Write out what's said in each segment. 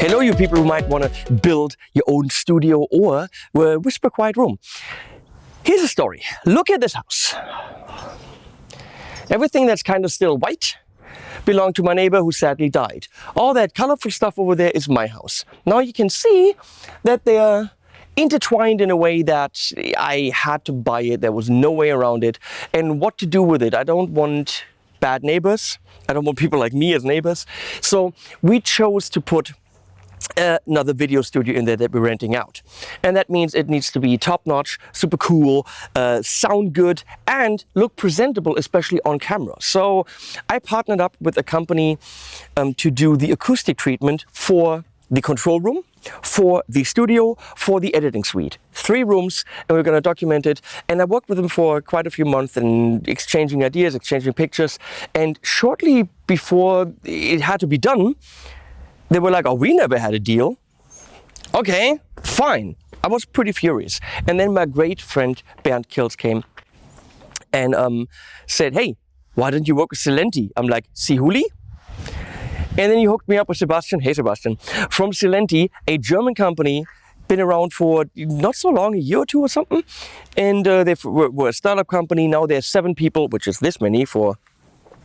Hello, you people who might want to build your own studio or a whisper quiet room. Here's a story. Look at this house. Everything that's kind of still white belonged to my neighbor who sadly died. All that colorful stuff over there is my house. Now you can see that they are intertwined in a way that I had to buy it. There was no way around it. And what to do with it? I don't want bad neighbors. I don't want people like me as neighbors. So we chose to put another video studio in there that we're renting out. And that means it needs to be top-notch, super cool, sound good, and look presentable, especially on camera. So I partnered up with a company to do the acoustic treatment for the control room, for the studio, for the editing suite. 3 rooms, and we're going to document it. And I worked with them for quite a few months and exchanging ideas, exchanging pictures. And shortly before it had to be done, they were like, oh, we never had a deal. Okay, fine. I was pretty furious. And then my great friend Bernd Kills came and said, hey, why don't you work with Silenti? I'm like, Sihuli? And then he hooked me up with Sebastian. Hey, Sebastian. From Silenti, a German company, been around for not so long, a year or 2 or something. And they were a startup company. Now there's 7 people, which is this many for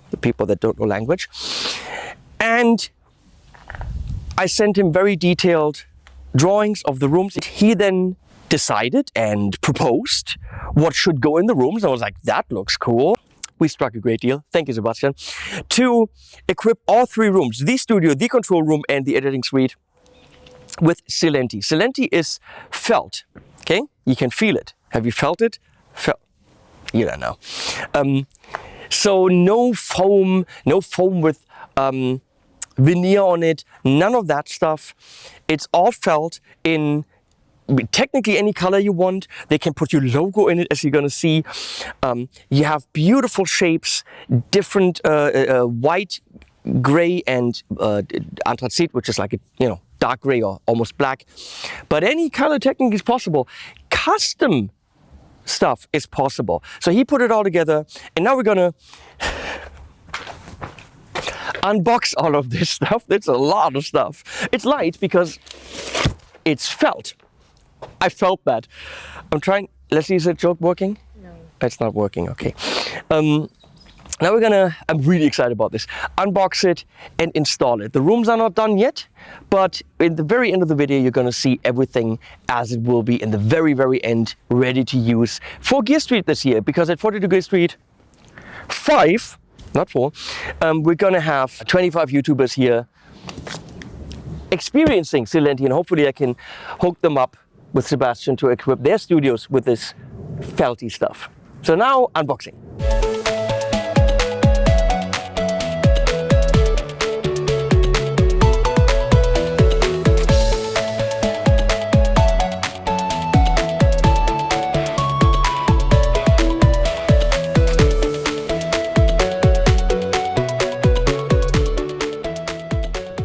the people that don't know language. And I sent him very detailed drawings of the rooms. He then decided and proposed what should go in the rooms. I was like, that looks cool. We struck a great deal. Thank you, Sebastian. To equip all 3 rooms, the studio, the control room, and the editing suite with Silenti. Silenti is felt, okay? You can feel it. Have you felt it? You don't know. So no foam with veneer on it, none of that stuff. It's all felt in technically any color you want. They can put your logo in it, as you're gonna see. You have beautiful shapes, different white, gray, and anthracite, which is like a dark gray or almost black. But any color technically is possible. Custom stuff is possible. So he put it all together, and now we're gonna unbox all of this stuff. It's a lot of stuff. It's light because it's felt. I felt that. I'm trying. Let's see, is the joke working? No. It's not working. Okay. Now I'm really excited about this. Unbox it and install it. The rooms are not done yet, but in the very end of the video, you're gonna see everything as it will be in the very, very end, ready to use for Gear Street this year. Because at 42 Gear Street 5, not 4, we're gonna have 25 YouTubers here experiencing Silenti, and hopefully I can hook them up with Sebastian to equip their studios with this felty stuff. So now, unboxing.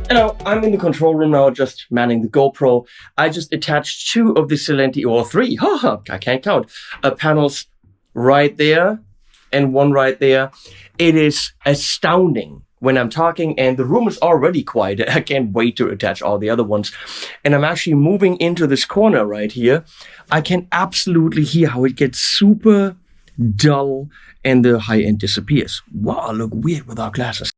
Hello, I'm in the control room now, just manning the GoPro. I just attached 2 of the Silenti, or 3, I can't count, panels right there and 1 right there. It is astounding when I'm talking, and the room is already quiet. I can't wait to attach all the other ones. And I'm actually moving into this corner right here. I can absolutely hear how it gets super dull and the high end disappears. Wow, I look weird without glasses.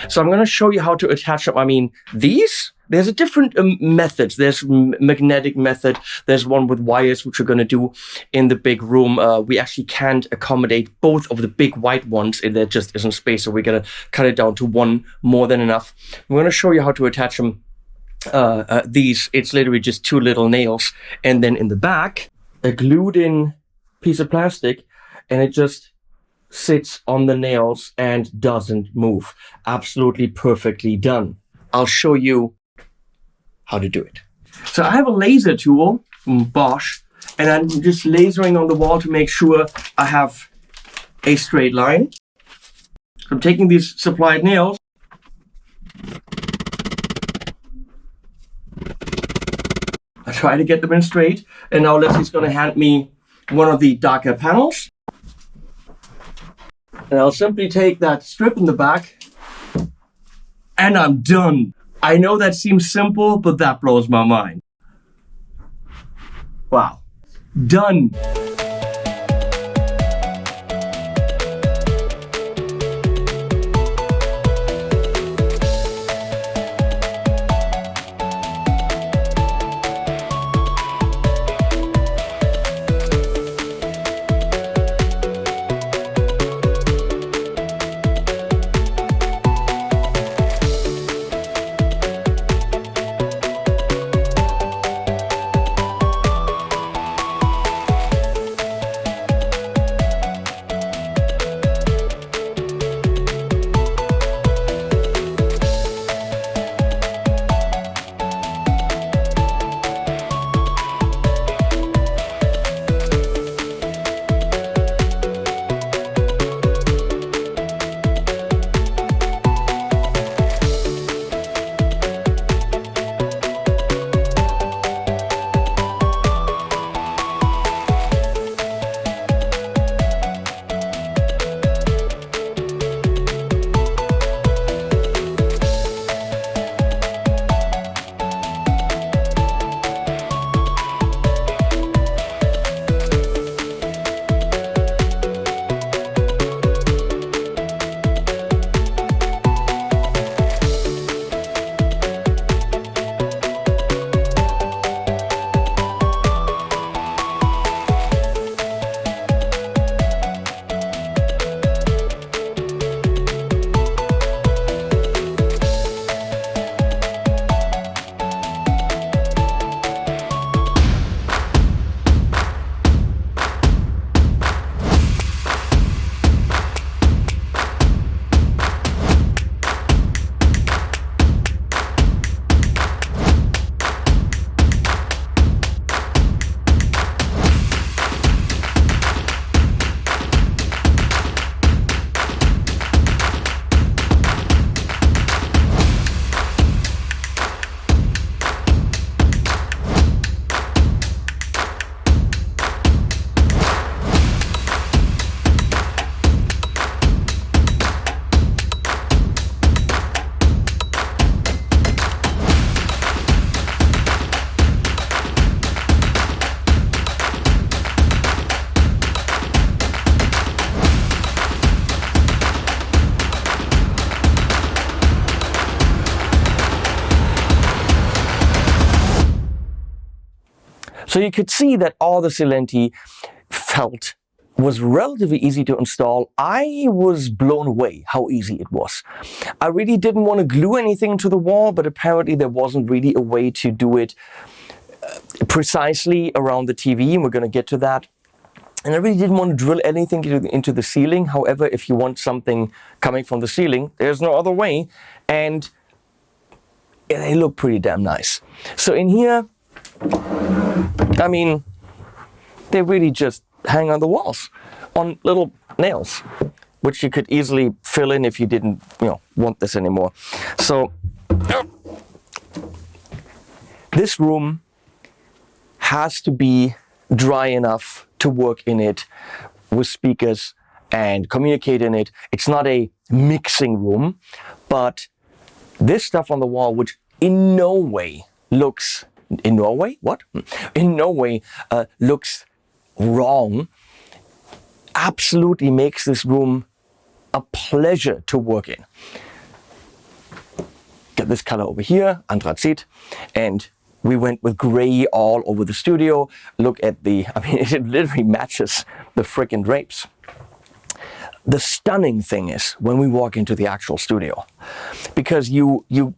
So I'm going to show you how to attach them. I mean, there's a different methods. There's magnetic method. There's one with wires, which we're going to do in the big room. We actually can't accommodate both of the big white ones. There just isn't space. So we're going to cut it down to 1, more than enough. I'm going to show you how to attach them. It's literally just 2 little nails. And then in the back, a glued in piece of plastic, and it just sits on the nails and doesn't move. Absolutely perfectly done. I'll show you how to do it. So I have a laser tool from Bosch And I'm just lasering on the wall to make sure I have a straight line. So I'm taking these supplied nails. I try to get them in straight. And now Leslie's gonna hand me one of the darker panels. And I'll simply take that strip in the back and I'm done. I know that seems simple, but that blows my mind. Wow. Done. So you could see that all the Silenti felt was relatively easy to install. I was blown away how easy it was. I really didn't want to glue anything to the wall, but apparently there wasn't really a way to do it precisely around the TV, and we're going to get to that. And I really didn't want to drill anything into the ceiling. However, if you want something coming from the ceiling, there's no other way. And they look pretty damn nice. So in here, I mean, they really just hang on the walls on little nails, which you could easily fill in if you didn't, want this anymore. So this room has to be dry enough to work in it with speakers and communicate in it. It's not a mixing room, but this stuff on the wall, which in no way looks looks wrong, absolutely makes this room a pleasure to work in. Get this color over here, Anthrazit, and we went with gray all over the studio. Look at it literally matches the frickin' drapes. The stunning thing is when we walk into the actual studio, because you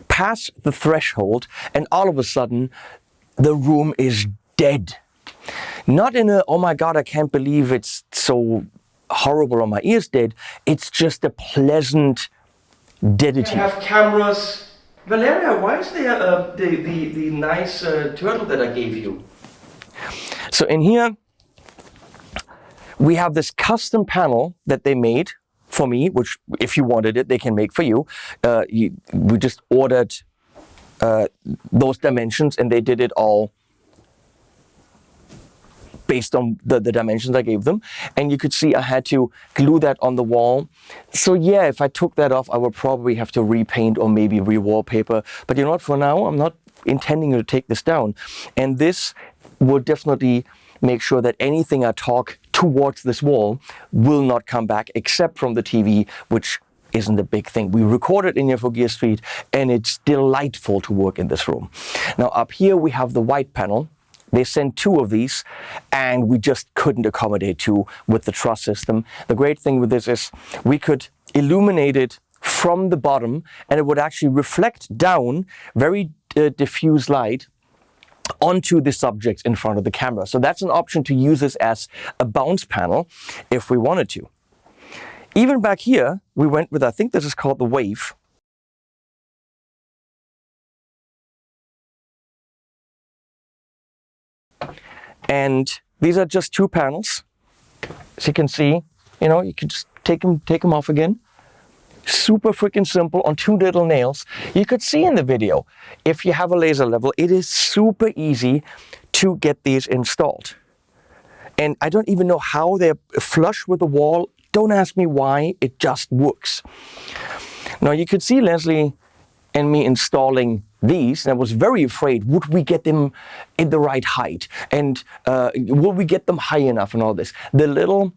pass the threshold and all of a sudden the room is dead. Not in a, oh my God, I can't believe it's so horrible or my ear's dead. It's just a pleasant deadity. I have cameras. Valeria, why is there the nice turtle that I gave you? So in here, we have this custom panel that they made for me, which if you wanted it, they can make for you. We just ordered those dimensions and they did it all based on the dimensions I gave them. And you could see I had to glue that on the wall. So yeah, if I took that off, I would probably have to repaint or maybe re-wallpaper. But you know what, for now, I'm not intending to take this down. And this will definitely make sure that anything I talk towards this wall will not come back except from the TV, which isn't a big thing. We recorded in here for Gear Street and it's delightful to work in this room. Now up here we have the white panel. They sent 2 of these and we just couldn't accommodate 2 with the truss system. The great thing with this is we could illuminate it from the bottom and it would actually reflect down very diffuse light onto the subjects in front of the camera. So that's an option to use this as a bounce panel if we wanted to. Even back here, we went with, I think this is called the Wave. And these are just 2 panels. As you can see, you know, you can just take them off again. Super freaking simple on 2 little nails. You could see in the video, if you have a laser level, it is super easy to get these installed. And I don't even know how they're flush with the wall. Don't ask me why, it just works. Now you could see Leslie and me installing these, and I was very afraid, would we get them in the right height? And will we get them high enough and all this? The little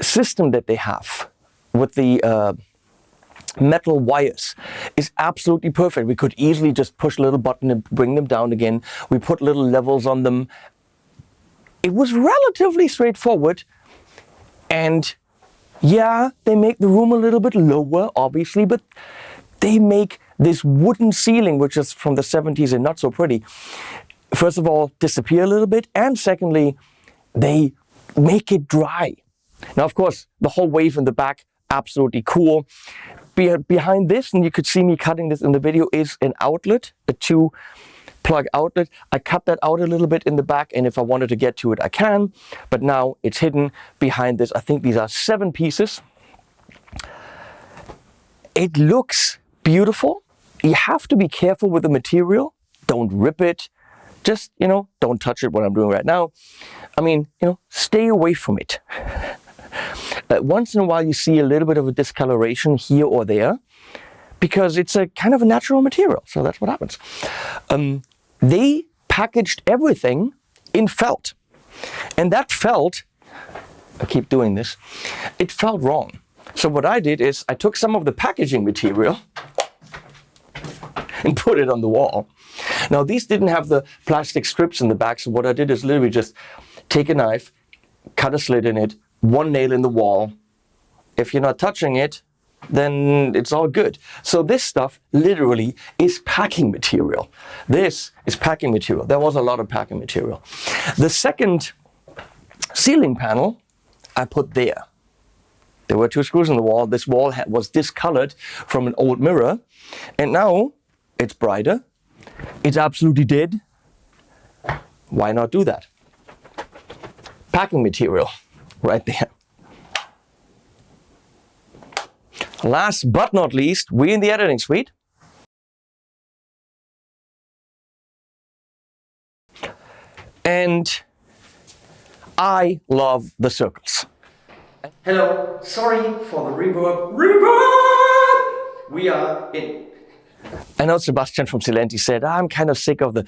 system that they have with the metal wires is absolutely perfect. We could easily just push a little button and bring them down again. We put little levels on them. It was relatively straightforward. And yeah, they make the room a little bit lower, obviously, but they make this wooden ceiling, which is from the 70s and not so pretty, first of all, disappear a little bit. And secondly, they make it dry. Now, of course, the whole wave in the back, absolutely cool. Behind this, and you could see me cutting this in the video, is an outlet, a 2-plug outlet. I cut that out a little bit in the back, and if I wanted to get to it, I can. But now it's hidden behind this. I think these are 7 pieces. It looks beautiful. You have to be careful with the material. Don't rip it. Just, you know, don't touch it, what I'm doing right now. I mean, you know, stay away from it. Once in a while you see a little bit of a discoloration here or there because it's a kind of a natural material. So that's what happens. They packaged everything in felt. And that felt, I keep doing this, it felt wrong. So what I did is I took some of the packaging material and put it on the wall. Now these didn't have the plastic strips in the back, so what I did is literally just take a knife, cut a slit in it, 1 nail in the wall. If you're not touching it, then it's all good. So this stuff literally is packing material. This is packing material. There was a lot of packing material. The second ceiling panel I put there. There were 2 screws in the wall. This wall was discolored from an old mirror. And now it's brighter. It's absolutely dead. Why not do that? Packing material right there. Last but not least, we're in the editing suite. And I love the circles. Hello, sorry for the reverb. We are in. I know Sebastian from Silenti said, I'm kind of sick of the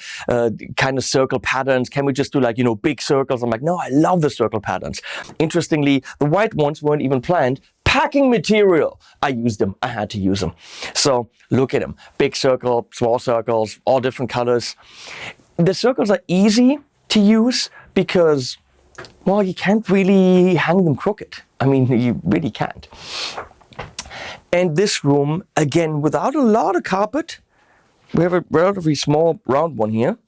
kind of circle patterns. Can we just do like, you know, big circles? I'm like, no, I love the circle patterns. Interestingly, the white ones weren't even planned. Packing material. I used them. I had to use them. So look at them. Big circle, small circles, all different colors. The circles are easy to use because, well, you can't really hang them crooked. I mean, you really can't. And this room, again, without a lot of carpet, we have a relatively small round one here.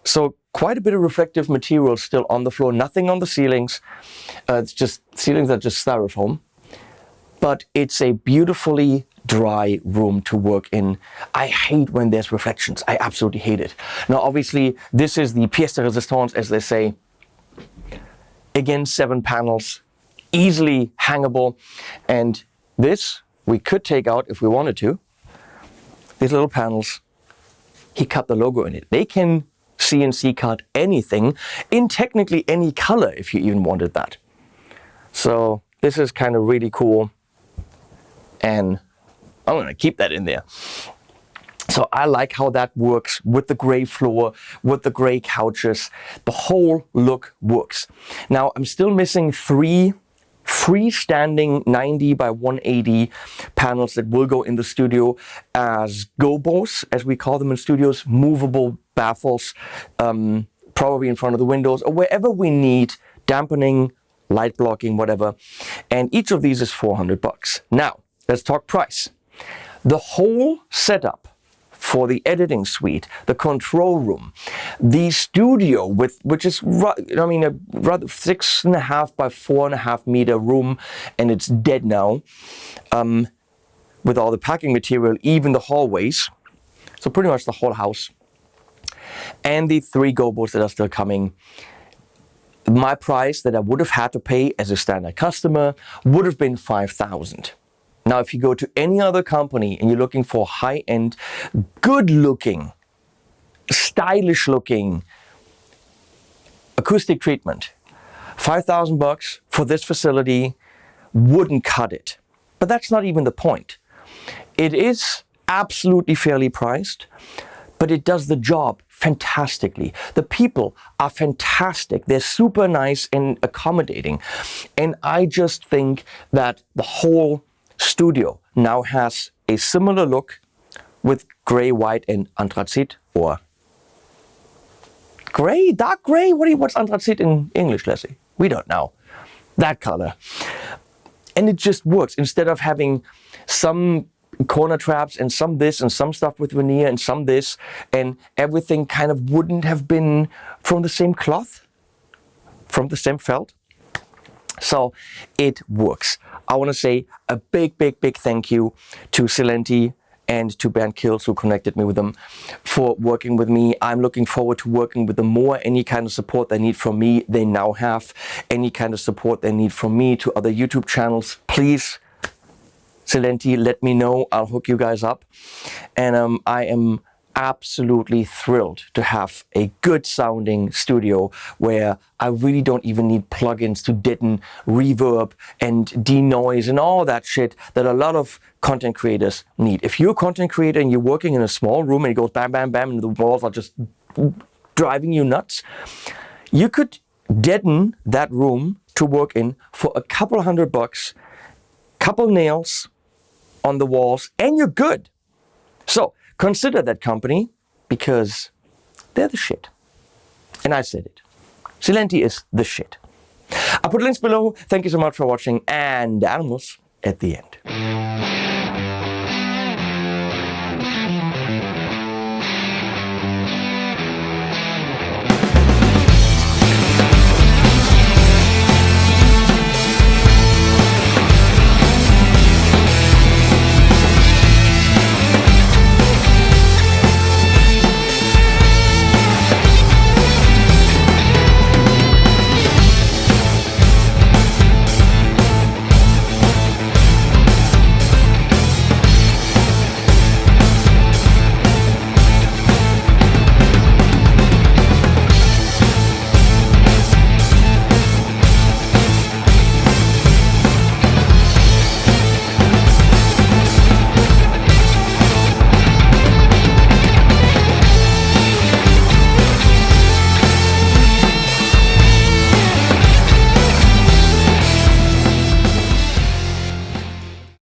So quite a bit of reflective material still on the floor, nothing on the ceilings. It's just, ceilings are just styrofoam. but it's a beautifully dry room to work in. I hate when there's reflections. I absolutely hate it. Now, obviously, this is the pièce de résistance, as they say. Again, 7 panels, easily hangable. And this we could take out if we wanted to. These little panels, he cut the logo in it. They can CNC cut anything in technically any color if you even wanted that. So this is kind of really cool. And I'm gonna keep that in there. So I like how that works with the gray floor, with the gray couches. The whole look works. Now I'm still missing 3 freestanding 90 by 180 panels that will go in the studio as gobos, as we call them in studios, movable baffles, probably in front of the windows or wherever we need dampening, light blocking, whatever. And each of these is $400. Now, let's talk price. The whole setup for the editing suite, the control room, the studio, which is, I mean, a rather 6.5 by 4.5 meter room, and it's dead now, with all the packing material, even the hallways. So pretty much the whole house. And the 3 gobos that are still coming. My price that I would have had to pay as a standard customer would have been $5,000. Now, if you go to any other company and you're looking for high-end, good-looking, stylish-looking acoustic treatment, $5,000 for this facility wouldn't cut it. But that's not even the point. It is absolutely fairly priced, but it does the job fantastically. The people are fantastic. They're super nice and accommodating. And I just think that the whole studio now has a similar look with gray, white, and anthracite, or gray, dark gray. What's anthracite in English, Leslie? We don't know. That color. And it just works. Instead of having some corner traps and some this and some stuff with veneer and some this, and everything kind of wouldn't have been from the same cloth, from the same felt. So it works. I want to say a big thank you to Silenti and to Bernd Kills, who connected me with them, for working with me. I'm looking forward to working with them more. Any kind of support they need from me, they now have. Any kind of support they need from me to other YouTube channels, please, Silenti, let me know. I'll hook you guys up. And I am absolutely thrilled to have a good sounding studio where I really don't even need plugins to deaden reverb and denoise and all that shit that a lot of content creators need. If you're a content creator and you're working in a small room and it goes bam, bam, bam, and the walls are just driving you nuts, you could deaden that room to work in for a couple $100, couple nails on the walls, and you're good. So consider that company, because they're the shit. And I said it. Silenti is the shit. I'll put links below. Thank you so much for watching, and animals at the end.